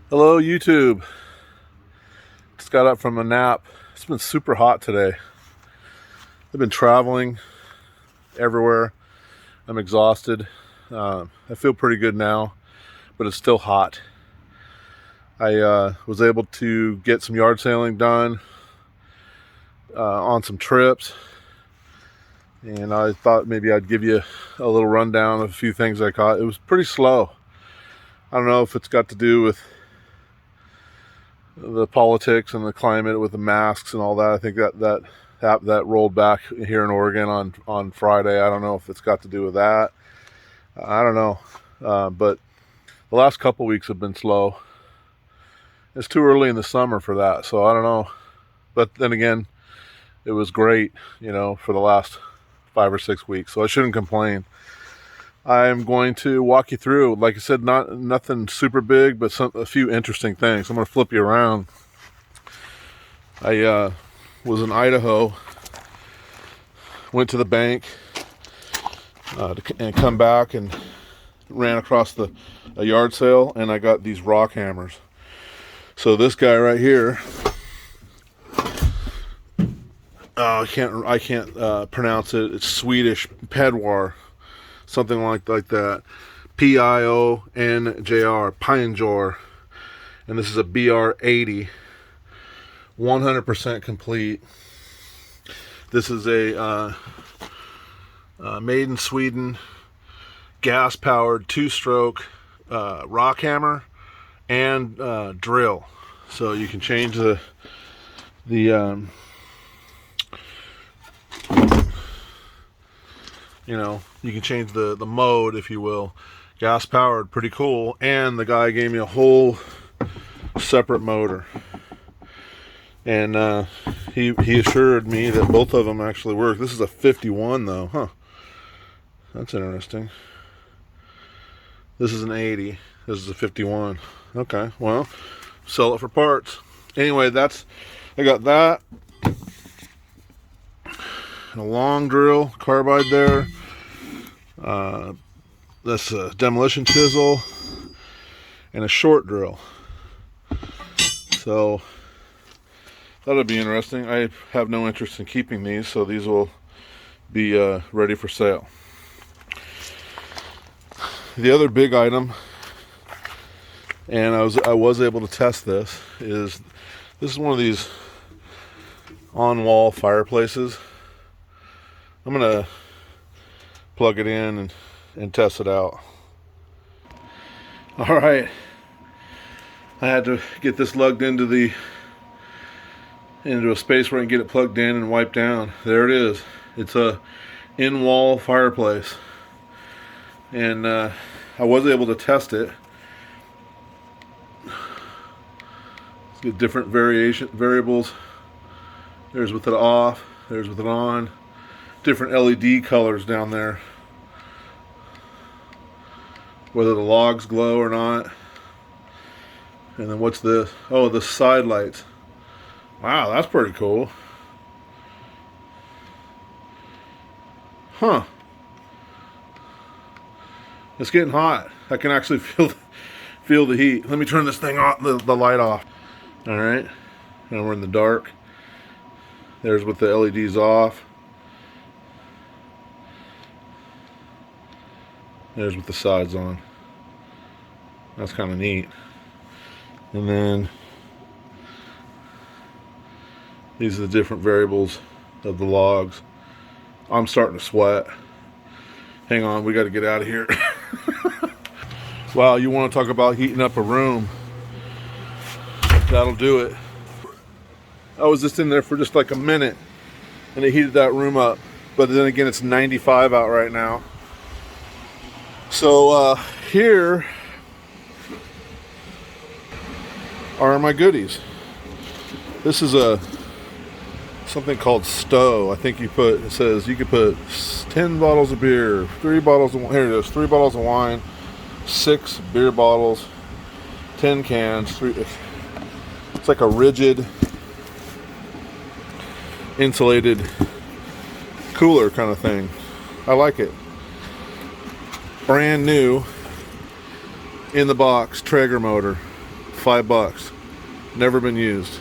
Hello, YouTube. Just got up from a nap. It's been super hot today. I've been traveling everywhere. I'm exhausted. I feel pretty good now, but it's still hot. I was able to get some yard sailing done on some trips, and I thought maybe I'd give you a little rundown of a few things I caught. It was pretty slow. I don't know if it's got to do with the politics and the climate with the masks and all that. I think that rolled back here in Oregon on Friday. I don't know if it's got to do with that. I don't know, but the last couple weeks have been slow. It's too early in the summer for that, so I don't know. But then again, it was great, for the last 5 or 6 weeks, so I shouldn't complain. I'm going to walk you through, like I said, nothing super big, but a few interesting things. I'm going to flip you around. I was in Idaho, went to the bank, and come back and ran across a yard sale, and I got these rock hammers. So this guy right here, I can't pronounce it. It's Swedish, Pedwar. Something like that. Pionjor, Pionjor. And this is a BR80. 100% complete. This is a made in Sweden, gas-powered 2-stroke rock hammer and drill. So you can change the you can change the mode, if you will. Gas powered, pretty cool. And the guy gave me a whole separate motor. And he assured me that both of them actually work. This is a 51 though, huh? That's interesting. This is an 80. This is a 51. Okay, well, sell it for parts. Anyway, I got that. And a long drill, carbide there. This demolition chisel and a short drill. So that'll be interesting. I have no interest in keeping these, so these will be ready for sale. The other big item, and I was able to test this, is one of these on-wall fireplaces. I'm gonna plug it in and test it out. All right, I had to get this lugged into a space where I can get it plugged in and wiped down. There it is. It's a in-wall fireplace, and I was able to test it. Let's get different variables. There's with it off. There's with it on. Different LED colors down there, whether the logs glow or not. And then what's this? Oh, the side lights. Wow, that's pretty cool. Huh. It's getting hot. I can actually feel the heat. Let me turn this thing off, the light off. All right, now we're in the dark. There's with the LEDs off. There's with the sides on. That's kind of neat. And then these are the different variables of the logs. I'm starting to sweat. Hang on, we got to get out of here. Wow, you want to talk about heating up a room? That'll do it. I was just in there for just like a minute, and it heated that room up. But then again, it's 95 out right now. So here are my goodies. This is something called Stowe. I think it says you could put 10 bottles of beer, 3 bottles of, here it is, 3 bottles of wine, 6 beer bottles, 10 cans, 3. It's like a rigid, insulated cooler kind of thing. I like it. Brand new in the box Traeger motor. $5. Never been used.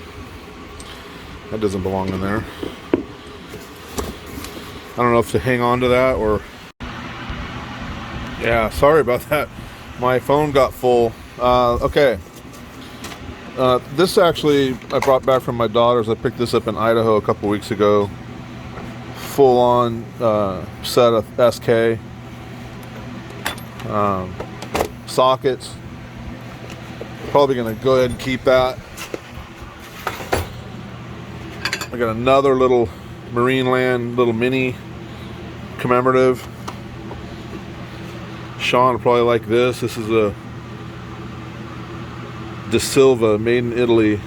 That doesn't belong in there. I don't know if to hang on to that or... Yeah, sorry about that. My phone got full. Okay. This actually I brought back from my daughters. I picked this up in Idaho a couple weeks ago. Full on set of SK sockets. Probably gonna go ahead and keep that. I got another little Marineland little mini commemorative. Sean will probably like this. This is a De Silva, made in Italy.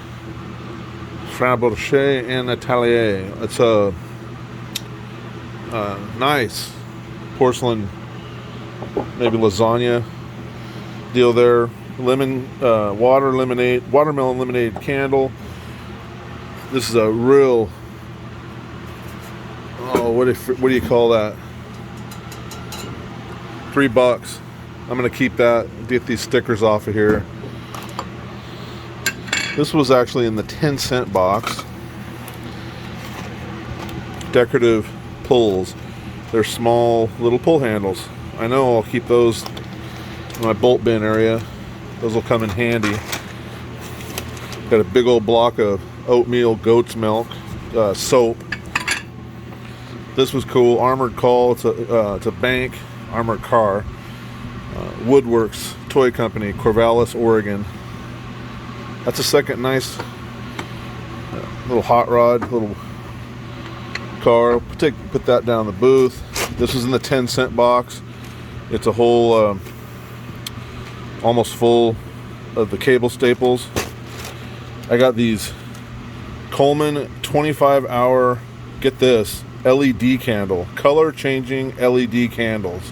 Fabergé and Atelier. It's a nice porcelain, maybe lasagna deal there. Watermelon lemonade candle. This is a real, what do you call that? $3. I'm gonna keep that, get these stickers off of here. This was actually in the 10-cent box. Decorative pulls. They're small little pull handles. I know I'll keep those in my bolt bin area. Those will come in handy. Got a big old block of oatmeal goat's milk soap. This was cool. Armored Call. It's a bank armored car. Woodworks Toy Company, Corvallis, Oregon. That's a second nice little hot rod, little car. Put that down the booth. This was in the 10-cent box. It's a whole, almost full of the cable staples. I got these Coleman 25-hour, get this, LED candle, color changing LED candles.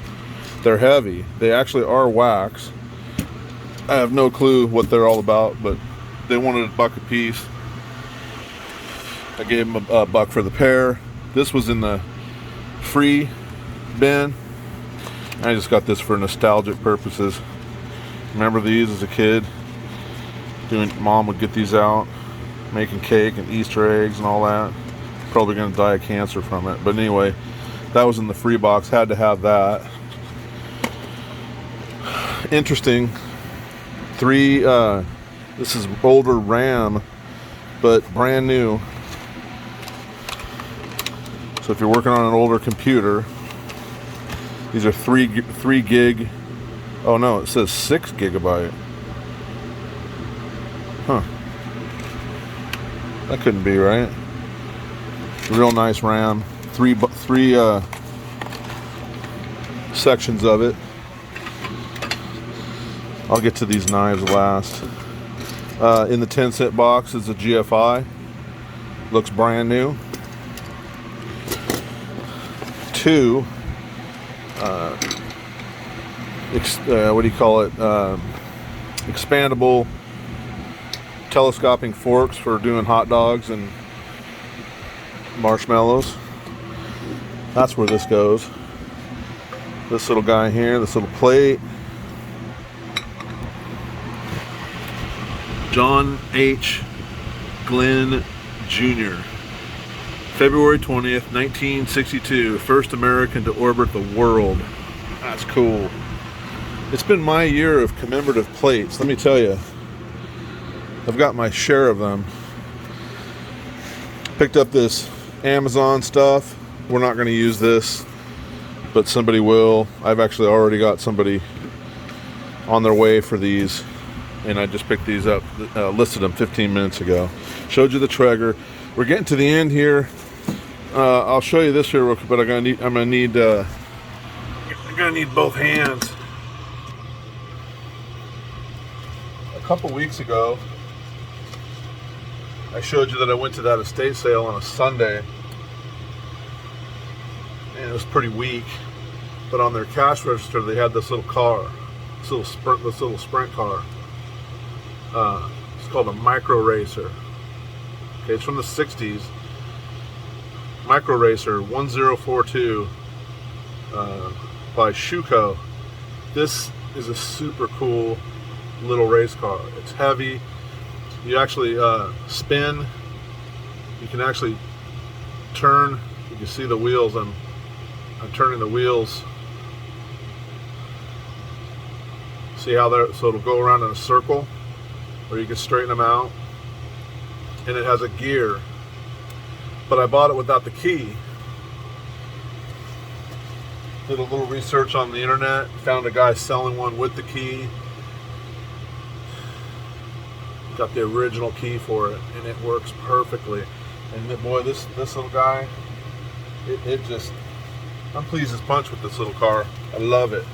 They're heavy. They actually are wax. I have no clue what they're all about, but they wanted $1 a piece. I gave them a $1 for the pair. This was in the free bin. I just got this for nostalgic purposes. Remember these as a kid? Mom would get these out, making cake and Easter eggs and all that. Probably gonna die of cancer from it. But anyway, that was in the free box. Had to have that. Interesting. This is older RAM, but brand new. So if you're working on an older computer, these are 3 gig. Oh no, it says 6 gigabyte. Huh. That couldn't be right. Real nice RAM. Three sections of it. I'll get to these knives last. In the 10-cent box is a GFI. Looks brand new. 2 what do you call it? Expandable telescoping forks for doing hot dogs and marshmallows. That's where this goes. This little guy here, this little plate. John H. Glenn Jr. February 20th, 1962. First American to orbit the world. That's cool. It's been my year of commemorative plates. Let me tell you. I've got my share of them. Picked up this Amazon stuff. We're not going to use this, but somebody will. I've actually already got somebody on their way for these. And I just picked these up, listed them 15 minutes ago. Showed you the Traeger. We're getting to the end here. I'll show you this here real quick, but I'm gonna need both hands. A couple weeks ago, I showed you that I went to that estate sale on a Sunday, and it was pretty weak. But on their cash register, they had this little car, this little sprint car. It's called a Micro Racer. Okay, it's from the 60s. Micro Racer 1042 by Schuco. This is a super cool little race car. It's heavy. You actually spin. You can actually turn. You can see the wheels. I'm turning the wheels. See how they're, so it'll go around in a circle, or you can straighten them out. And it has a gear, but I bought it without the key. Did a little research on the internet, found a guy selling one with the key. Got the original key for it, and it works perfectly. And boy, this little guy, it just, I'm pleased as punch with this little car. I love it.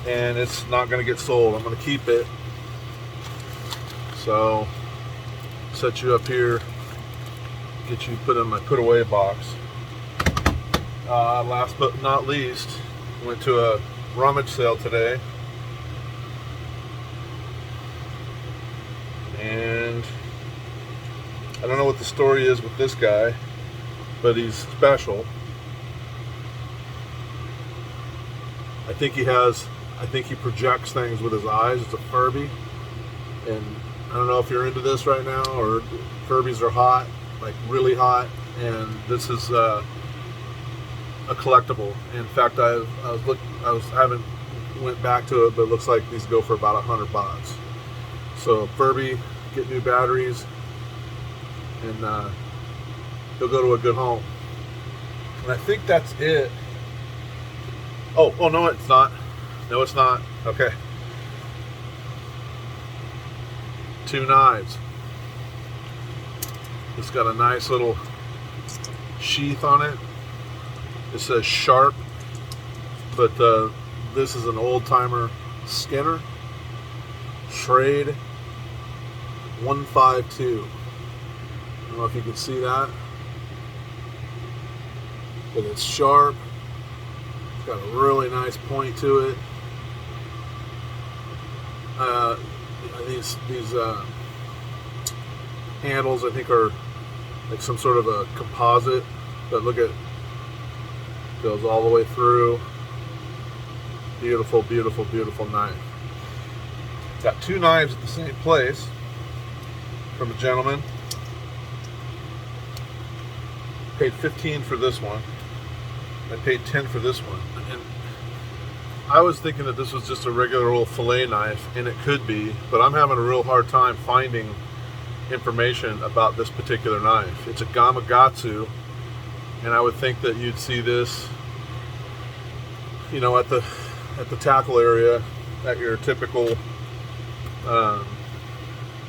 And it's not gonna get sold. I'm gonna keep it. So, set you up here, get you put in my put away box. Last but not least, went to a rummage sale today, and I don't know what the story is with this guy, but he's special. I think he projects things with his eyes. It's a Furby, and I don't know if you're into this right now, or Furbies are hot, like really hot, and this is a collectible. In fact, I haven't went back to it, but it looks like these go for about $100. So Furby, get new batteries, and he'll go to a good home. And I think that's it. Oh no, it's not. No, it's not. Okay. 2 knives. It's got a nice little sheath on it. It says Sharp, but this is an old-timer Skinner Schrade 152. I don't know if you can see that, but it's sharp. It's got a really nice point to it. These handles, I think, are like some sort of a composite, but look at, goes all the way through. Beautiful, beautiful, beautiful knife. Got 2 knives at the same place from a gentleman. Paid $15 for this one. I paid $10 for this one. And I was thinking that this was just a regular old fillet knife, and it could be, but I'm having a real hard time finding information about this particular knife. It's a Gamakatsu, and I would think that you'd see this, you know, at the tackle area at your typical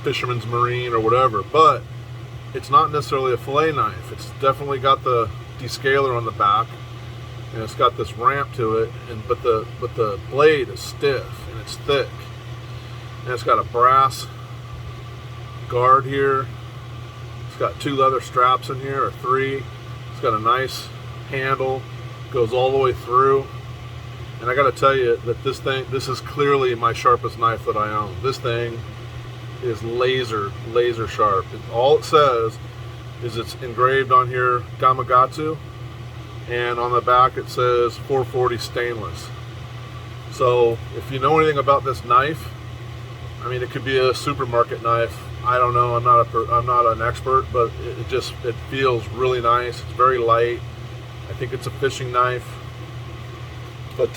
fisherman's marine or whatever, but it's not necessarily a fillet knife. It's definitely got the descaler on the back, and it's got this ramp to it, but the blade is stiff and it's thick, and it's got a brass guard here. It's got 2 leather straps in here, or 3. It's got a nice handle, goes all the way through. And I got to tell you that this is clearly my sharpest knife that I own. This thing is laser sharp. All it says is it's engraved on here Gamakatsu, and on the back it says 440 stainless. So if you know anything about this knife, I mean, it could be a supermarket knife. I don't know. I'm not an expert, but it feels really nice. It's very light. I think it's a fishing knife, but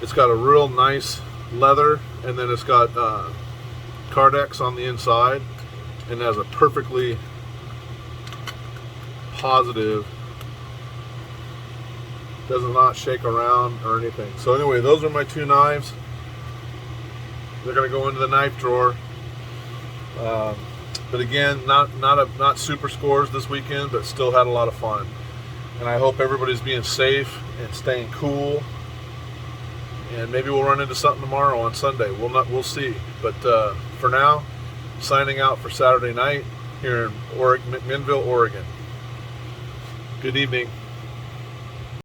it's got a real nice leather, and then it's got Cardex on the inside, and has a perfectly positive, does not shake around or anything. So anyway, those are my 2 knives. They're going to go into the knife drawer. But again, not super scores this weekend, but still had a lot of fun. And I hope everybody's being safe and staying cool. And maybe we'll run into something tomorrow on Sunday. We'll see. But for now, signing out for Saturday night here in Minville, Oregon. Good evening.